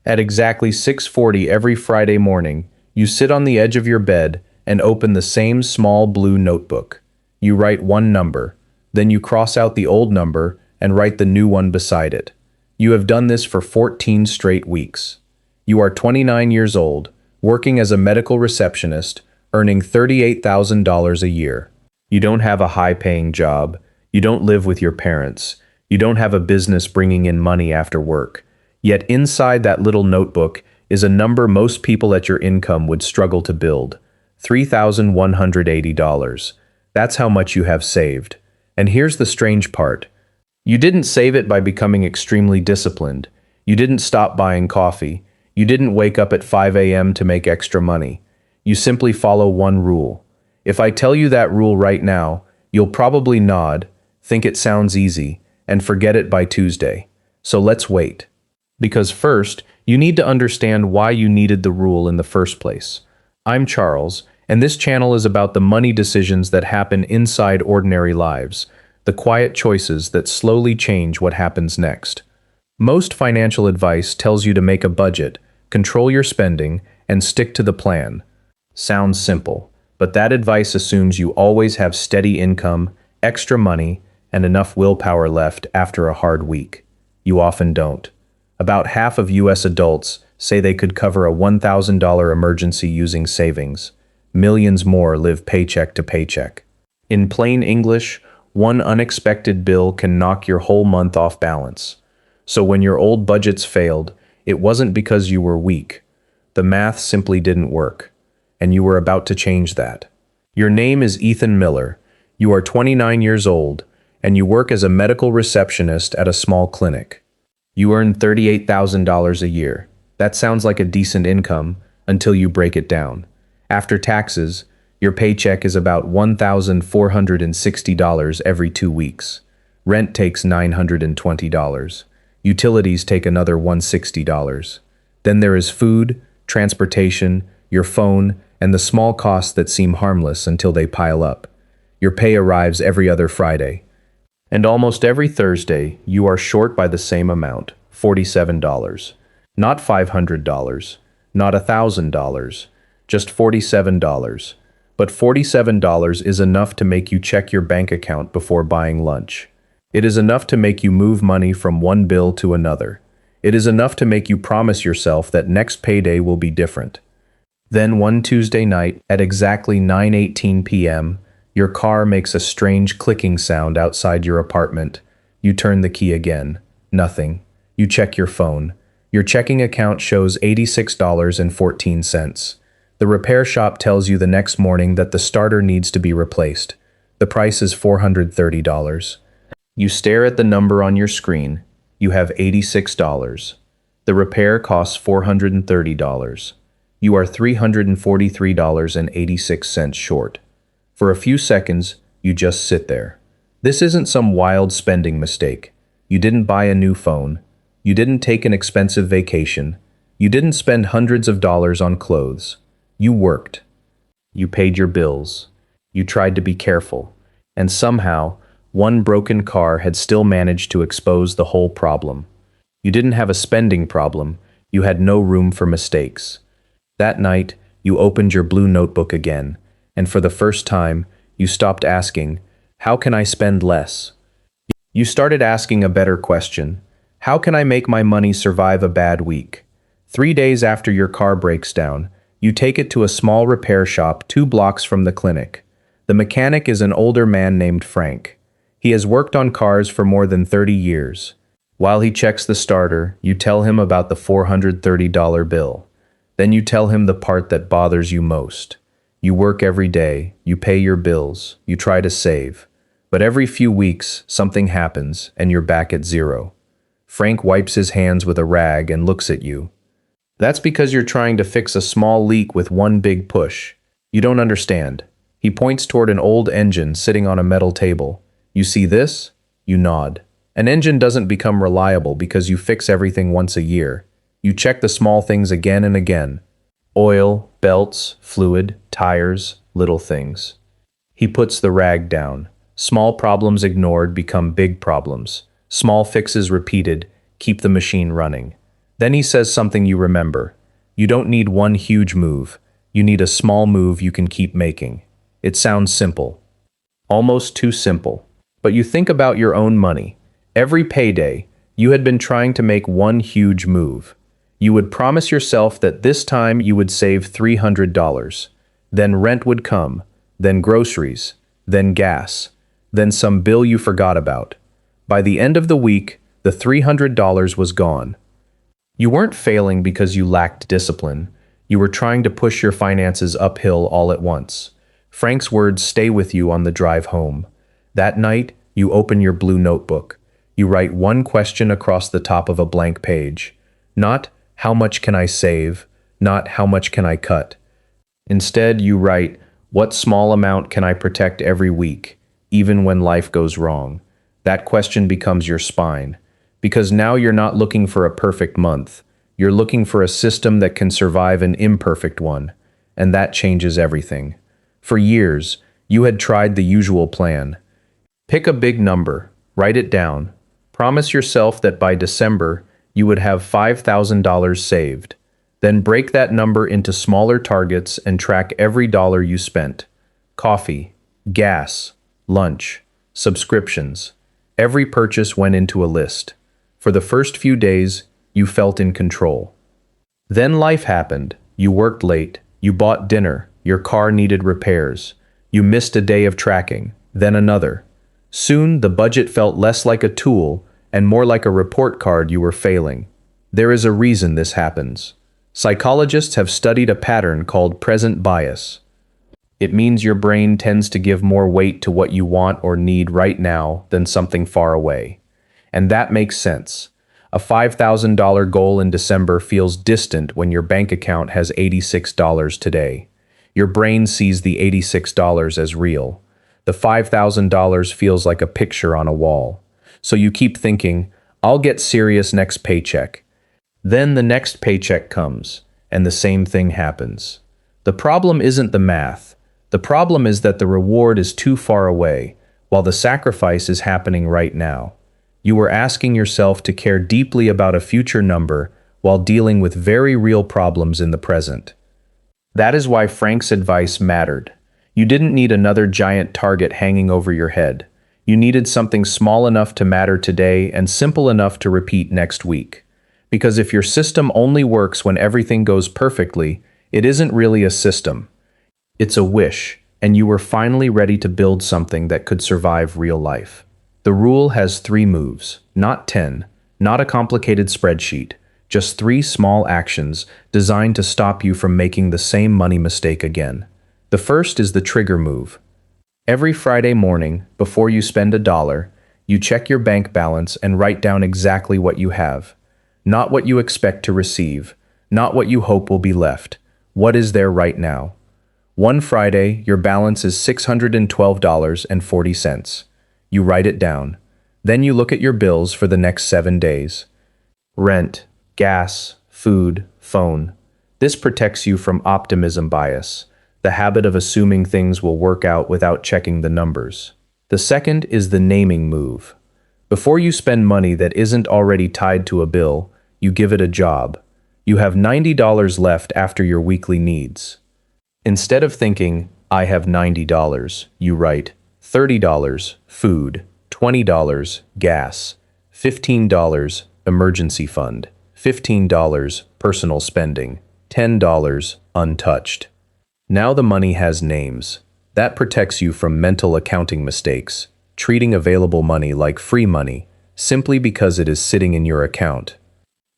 At exactly 6:40 every Friday morning, you sit on the edge of your bed and open the same small blue notebook. You write one number, then you cross out the old number and write the new one beside it. You have done this for 14 straight weeks. You are 29 years old, working as a medical receptionist, earning $38,000 a year. You don't have a high-paying job. You don't live with your parents. You don't have a business bringing in money after work. Yet inside that little notebook is a number most people at your income would struggle to build. $3,180. That's how much you have saved. And here's the strange part. You didn't save it by becoming extremely disciplined. You didn't stop buying coffee. You didn't wake up at 5 a.m. to make extra money. You simply follow one rule. If I tell you that rule right now, you'll probably nod, think it sounds easy, and forget it by Tuesday. So let's wait. Because first, you need to understand why you needed the rule in the first place. I'm Charles, and this channel is about the money decisions that happen inside ordinary lives, the quiet choices that slowly change what happens next. Most financial advice tells you to make a budget, control your spending, and stick to the plan. Sounds simple, but that advice assumes you always have steady income, extra money, and enough willpower left after a hard week. You often don't. About half of U.S. adults say they could cover a $1,000 emergency using savings. Millions more live paycheck to paycheck. In plain English, one unexpected bill can knock your whole month off balance. So when your old budgets failed, it wasn't because you were weak. The math simply didn't work, and you were about to change that. Your name is Ethan Miller. You are 29 years old, and you work as a medical receptionist at a small clinic. You earn $38,000 a year. That sounds like a decent income until you break it down. After taxes, your paycheck is about $1,460 every 2 weeks. Rent takes $920. Utilities take another $160. Then there is food, transportation, your phone, and the small costs that seem harmless until they pile up. Your pay arrives every other Friday. And almost every Thursday, you are short by the same amount, $47. Not $500, not $1,000, just $47. But $47 is enough to make you check your bank account before buying lunch. It is enough to make you move money from one bill to another. It is enough to make you promise yourself that next payday will be different. Then one Tuesday night, at exactly 9:18 p.m., your car makes a strange clicking sound outside your apartment. You turn the key again. Nothing. You check your phone. Your checking account shows $86.14. The repair shop tells you the next morning that the starter needs to be replaced. The price is $430. You stare at the number on your screen. You have $86. The repair costs $430. You are $343.86 short. For a few seconds, you just sit there. This isn't some wild spending mistake. You didn't buy a new phone. You didn't take an expensive vacation. You didn't spend hundreds of dollars on clothes. You worked. You paid your bills. You tried to be careful. And somehow, one broken car had still managed to expose the whole problem. You didn't have a spending problem. You had no room for mistakes. That night, you opened your blue notebook again. And for the first time, you stopped asking, how can I spend less? You started asking a better question. How can I make my money survive a bad week? 3 days after your car breaks down, you take it to a small repair shop 2 blocks from the clinic. The mechanic is an older man named Frank. He has worked on cars for more than 30 years. While he checks the starter, you tell him about the $430 bill. Then you tell him the part that bothers you most. You work every day, you pay your bills, you try to save. But every few weeks, something happens and you're back at zero. Frank wipes his hands with a rag and looks at you. That's because you're trying to fix a small leak with one big push. You don't understand. He points toward an old engine sitting on a metal table. You see this? You nod. An engine doesn't become reliable because you fix everything once a year. You check the small things again and again. Oil, belts, fluid, tires, little things. He puts the rag down. Small problems ignored become big problems. Small fixes repeated keep the machine running. Then he says something you remember. You don't need one huge move. You need a small move you can keep making. It sounds simple. Almost too simple. But you think about your own money. Every payday, you had been trying to make one huge move. You would promise yourself that this time you would save $300. Then rent would come, then groceries, then gas, then some bill you forgot about. By the end of the week, the $300 was gone. You weren't failing because you lacked discipline. You were trying to push your finances uphill all at once. Frank's words stay with you on the drive home. That night, you open your blue notebook. You write one question across the top of a blank page. Not, how much can I save? Not, how much can I cut? Instead, you write, what small amount can I protect every week, even when life goes wrong? That question becomes your spine. Because now you're not looking for a perfect month. You're looking for a system that can survive an imperfect one. And that changes everything. For years, you had tried the usual plan. Pick a big number, write it down. Promise yourself that by December, you would have $5,000 saved. Then break that number into smaller targets and track every dollar you spent. Coffee, gas, lunch, subscriptions. Every purchase went into a list. For the first few days, you felt in control. Then life happened. You worked late. You bought dinner. Your car needed repairs. You missed a day of tracking, then another. Soon, the budget felt less like a tool and more like a report card you were failing. There is a reason this happens. Psychologists have studied a pattern called present bias. It means your brain tends to give more weight to what you want or need right now than something far away. And that makes sense. A $5,000 goal in December feels distant when your bank account has $86 today. Your brain sees the $86 as real. The $5,000 feels like a picture on a wall. So you keep thinking, I'll get serious next paycheck. Then the next paycheck comes, and the same thing happens. The problem isn't the math. The problem is that the reward is too far away, while the sacrifice is happening right now. You were asking yourself to care deeply about a future number while dealing with very real problems in the present. That is why Frank's advice mattered. You didn't need another giant target hanging over your head. You needed something small enough to matter today and simple enough to repeat next week. Because if your system only works when everything goes perfectly, it isn't really a system. It's a wish, and you were finally ready to build something that could survive real life. The rule has 3 moves, not 10, not a complicated spreadsheet, just 3 small actions designed to stop you from making the same money mistake again. The first is the trigger move. Every Friday morning, before you spend $1, you check your bank balance and write down exactly what you have. Not what you expect to receive, not what you hope will be left. What is there right now? One Friday, your balance is $612.40. You write it down. Then you look at your bills for the next 7 days. Rent, gas, food, phone. This protects you from optimism bias, the habit of assuming things will work out without checking the numbers. The second is the naming move. Before you spend money that isn't already tied to a bill, you give it a job. You have $90 left after your weekly needs. Instead of thinking, I have $90, you write $30 food, $20 gas, $15 emergency fund, $15 personal spending, $10 untouched. Now the money has names. That protects you from mental accounting mistakes, treating available money like free money, simply because it is sitting in your account.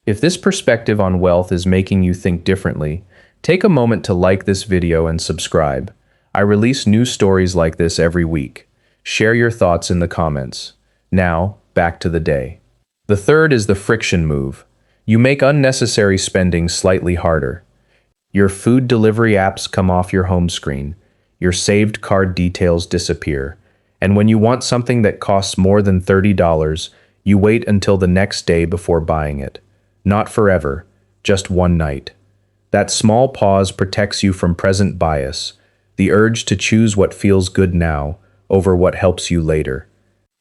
If this perspective on wealth is making you think differently, take a moment to like this video and subscribe. I release new stories like this every week. Share your thoughts in the comments. Now, back to the day. The third is the friction move. You make unnecessary spending slightly harder. Your food delivery apps come off your home screen. Your saved card details disappear. And when you want something that costs more than $30, you wait until the next day before buying it. Not forever, just one night. That small pause protects you from present bias, the urge to choose what feels good now over what helps you later.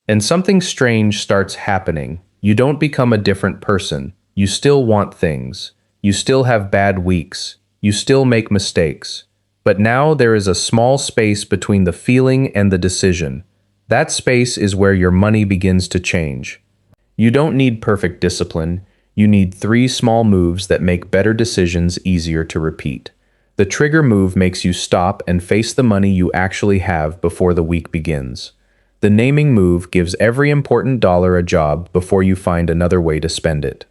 And something strange starts happening. You don't become a different person. You still want things. You still have bad weeks. You still make mistakes. But now there is a small space between the feeling and the decision. That space is where your money begins to change. You don't need perfect discipline. You need 3 small moves that make better decisions easier to repeat. The trigger move makes you stop and face the money you actually have before the week begins. The naming move gives every important dollar a job before you find another way to spend it.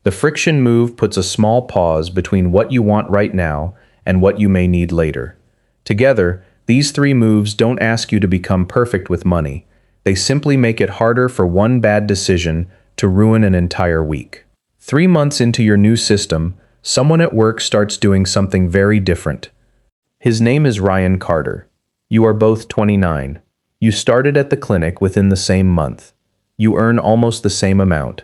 The friction move puts a small pause between what you want right now and what you may need later. Together, these 3 moves don't ask you to become perfect with money. They simply make it harder for one bad decision to ruin an entire week. 3 months into your new system, someone at work starts doing something very different. His name is Ryan Carter. You are both 29. You started at the clinic within the same month. You earn almost the same amount.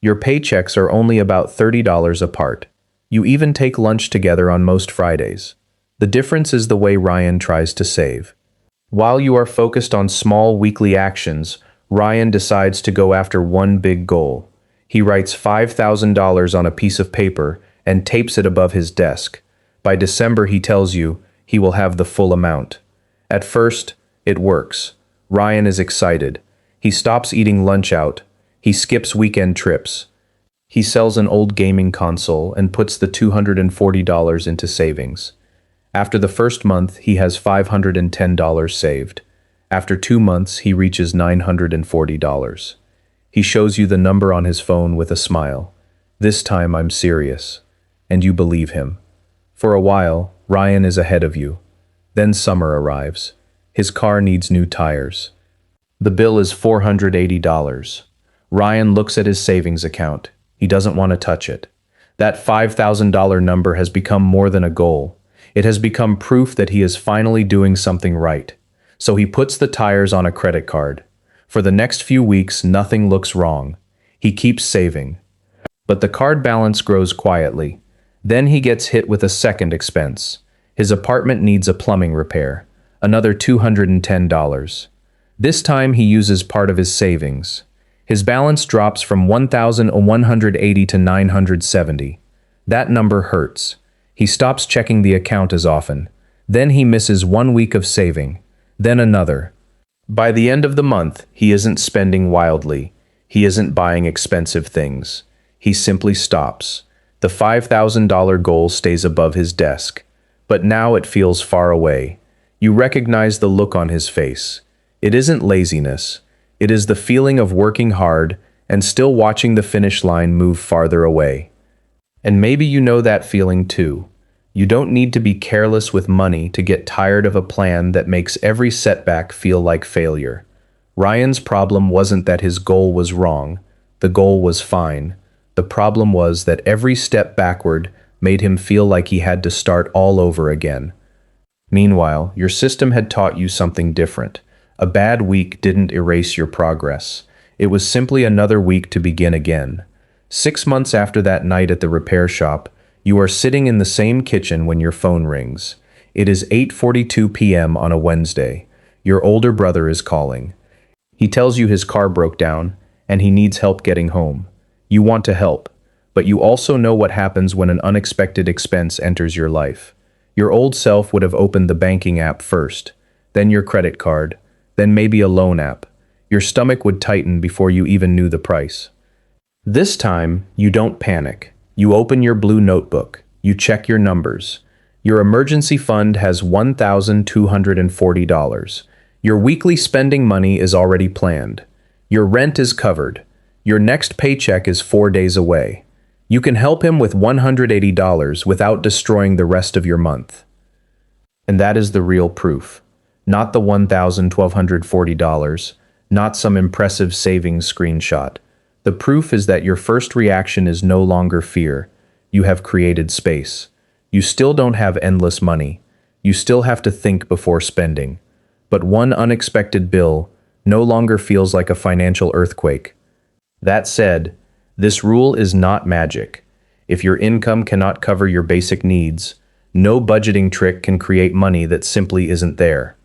Your paychecks are only about $30 apart. You even take lunch together on most Fridays. The difference is the way Ryan tries to save. While you are focused on small weekly actions, Ryan decides to go after one big goal. He writes $5,000 on a piece of paper and tapes it above his desk. By December, he tells you he will have the full amount. At first, it works. Ryan is excited. He stops eating lunch out. He skips weekend trips. He sells an old gaming console and puts the $240 into savings. After the first month, he has $510 saved. After 2 months, he reaches $940. He shows you the number on his phone with a smile. This time I'm serious. And you believe him. For a while, Ryan is ahead of you. Then summer arrives. His car needs new tires. The bill is $480. Ryan looks at his savings account. He doesn't want to touch it. That $5,000 number has become more than a goal. It has become proof that he is finally doing something right. So he puts the tires on a credit card. For the next few weeks, nothing looks wrong. He keeps saving. But the card balance grows quietly. Then he gets hit with a second expense. His apartment needs a plumbing repair. Another $210. This time he uses part of his savings. His balance drops from $1,180 to $970. That number hurts. He stops checking the account as often. Then he misses 1 week of saving. Then another. By the end of the month, he isn't spending wildly. He isn't buying expensive things. He simply stops. The $5,000 goal stays above his desk. But now it feels far away. You recognize the look on his face. It isn't laziness. It is the feeling of working hard and still watching the finish line move farther away. And maybe you know that feeling too. You don't need to be careless with money to get tired of a plan that makes every setback feel like failure. Ryan's problem wasn't that his goal was wrong. The goal was fine. The problem was that every step backward made him feel like he had to start all over again. Meanwhile, your system had taught you something different. A bad week didn't erase your progress. It was simply another week to begin again. 6 months after that night at the repair shop, you are sitting in the same kitchen when your phone rings. It is 8:42 p.m. on a Wednesday. Your older brother is calling. He tells you his car broke down and he needs help getting home. You want to help, but you also know what happens when an unexpected expense enters your life. Your old self would have opened the banking app first, then your credit card, then maybe a loan app. Your stomach would tighten before you even knew the price. This time, you don't panic. You open your blue notebook. You check your numbers. Your emergency fund has $1,240. Your weekly spending money is already planned. Your rent is covered. Your next paycheck is 4 days away. You can help him with $180 without destroying the rest of your month. And that is the real proof. Not the $1,240, not some impressive savings screenshot. The proof is that your first reaction is no longer fear. You have created space. You still don't have endless money. You still have to think before spending. But one unexpected bill no longer feels like a financial earthquake. That said, this rule is not magic. If your income cannot cover your basic needs, no budgeting trick can create money that simply isn't there.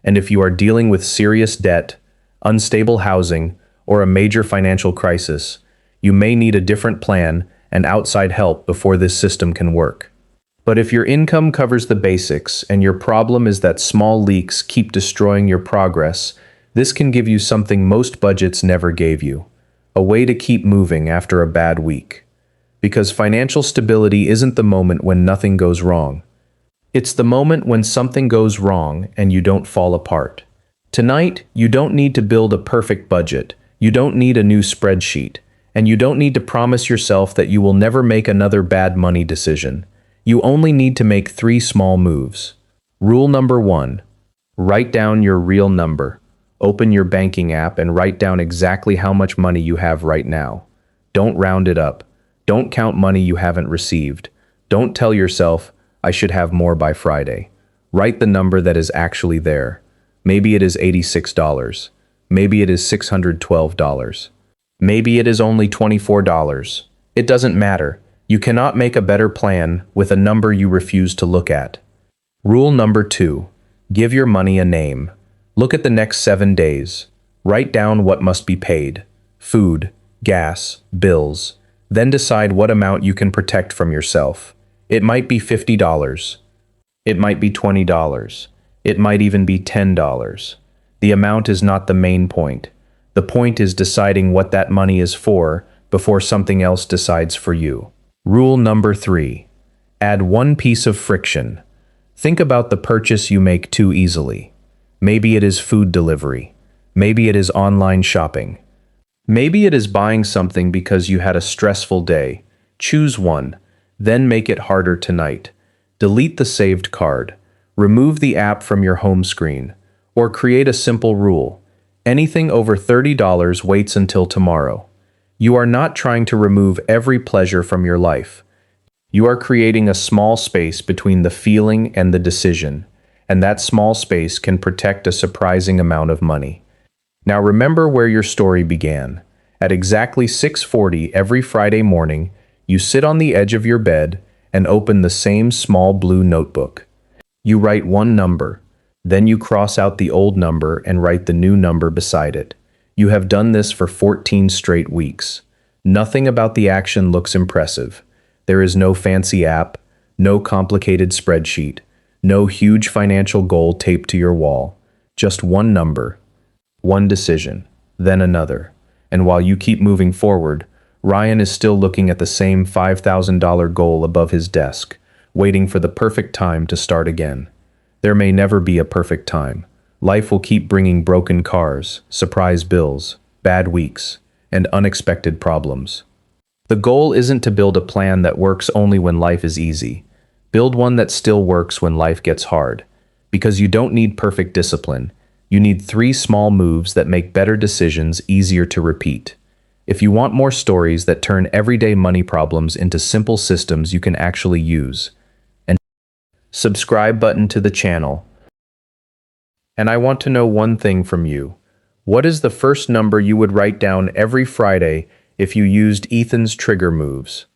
And if you are dealing with serious debt, unstable housing, or a major financial crisis, you may need a different plan and outside help before this system can work. But if your income covers the basics and your problem is that small leaks keep destroying your progress, this can give you something most budgets never gave you: a way to keep moving after a bad week. Because financial stability isn't the moment when nothing goes wrong. It's the moment when something goes wrong and you don't fall apart. Tonight, you don't need to build a perfect budget, you don't need a new spreadsheet, and you don't need to promise yourself that you will never make another bad money decision. You only need to make 3 small moves. Rule number 1. Write down your real number. Open your banking app and write down exactly how much money you have right now. Don't round it up. Don't count money you haven't received. Don't tell yourself, I should have more by Friday. Write the number that is actually there. Maybe it is $86. Maybe it is $612. Maybe it is only $24. It doesn't matter. You cannot make a better plan with a number you refuse to look at. Rule number 2. Give your money a name. Look at the next 7 days. Write down what must be paid: food, gas, bills. Then decide what amount you can protect from yourself. It might be $50. It might be $20. It might even be $10. The amount is not the main point. The point is deciding what that money is for before something else decides for you. Rule number 3. Add 1 piece of friction. Think about the purchase you make too easily. Maybe it is food delivery. Maybe it is online shopping. Maybe it is buying something because you had a stressful day. Choose one, then make it harder tonight. Delete the saved card. Remove the app from your home screen. Or create a simple rule: anything over $30 waits until tomorrow. You are not trying to remove every pleasure from your life. You are creating a small space between the feeling and the decision, and that small space can protect a surprising amount of money. Now remember where your story began. At exactly 6:40 every Friday morning, you sit on the edge of your bed and open the same small blue notebook. You write 1 number, then you cross out the old number and write the new number beside it. You have done this for 14 straight weeks. Nothing about the action looks impressive. There is no fancy app, no complicated spreadsheet, no huge financial goal taped to your wall. Just 1 number, 1 decision, then another. And while you keep moving forward, Ryan is still looking at the same $5,000 goal above his desk, waiting for the perfect time to start again. There may never be a perfect time. Life will keep bringing broken cars, surprise bills, bad weeks, and unexpected problems. The goal isn't to build a plan that works only when life is easy. Build one that still works when life gets hard. Because you don't need perfect discipline. You need 3 small moves that make better decisions easier to repeat. If you want more stories that turn everyday money problems into simple systems you can actually use, and subscribe button to the channel. And I want to know one thing from you. What is the first number you would write down every Friday if you used Ethan's trigger moves?